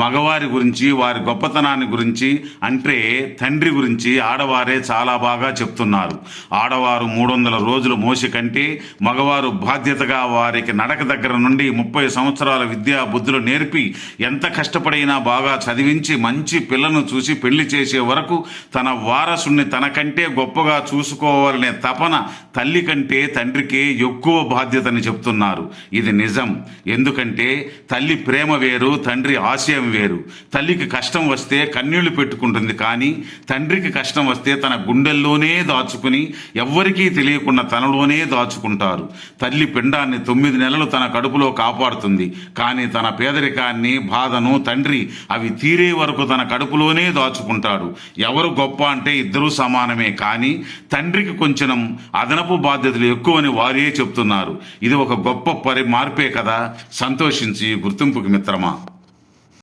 మగవారి గురించి, వారి గొప్పతనాన్ని గురించి, అంటే తండ్రి గురించి ఆడవారే చాలా బాగా చెప్తున్నారు. ఆడవారు 300 రోజులు మోసి కంటే మగవారు బాధ్యతగా వారికి నడక దగ్గర నుండి 30 సంవత్సరాల విద్యా బుద్ధులు నేర్పి ఎంత కష్టపడైనా బాగా చదివించి మంచి పిల్లను చూసి పెళ్లి చేసే వరకు తన వారసుని తనకంటే గొప్పగా చూసుకోవాలనే తపన తల్లి కంటే తండ్రికే ఎక్కువ బాధ్యతని చెప్తున్నారు. ఇది నిజం. ఎందుకంటే తల్లి ప్రేమ వేరు, తండ్రి ఆశయం వేరు. తల్లికి కష్టం వస్తే కన్నీళ్లు పెట్టుకుంటుంది, కానీ తండ్రికి కష్టం వస్తే తన గుండెల్లోనే దాచుకుని ఎవ్వరికీ తెలియకుండా తనలోనే దాచుకుంటారు. తల్లి పిండాన్ని 9 నెలలు తన కడుపులో కాపాడుతుంది, కానీ తన పేదరికాన్ని, బాధను తండ్రి అవి తీరే వరకు తన కడుపులోనే దాచుకుంటాడు. ఎవరు గొప్ప అంటే ఇద్దరూ సమానమే, కానీ తండ్రికి కొంచెం అదనపు బాధ్యతలు ఎక్కువని వారే చెప్తున్నారు. ఇది ఒక గొప్ప మార్పే కదా. సంతోషించి గుర్తింపుకి మిత్రమా.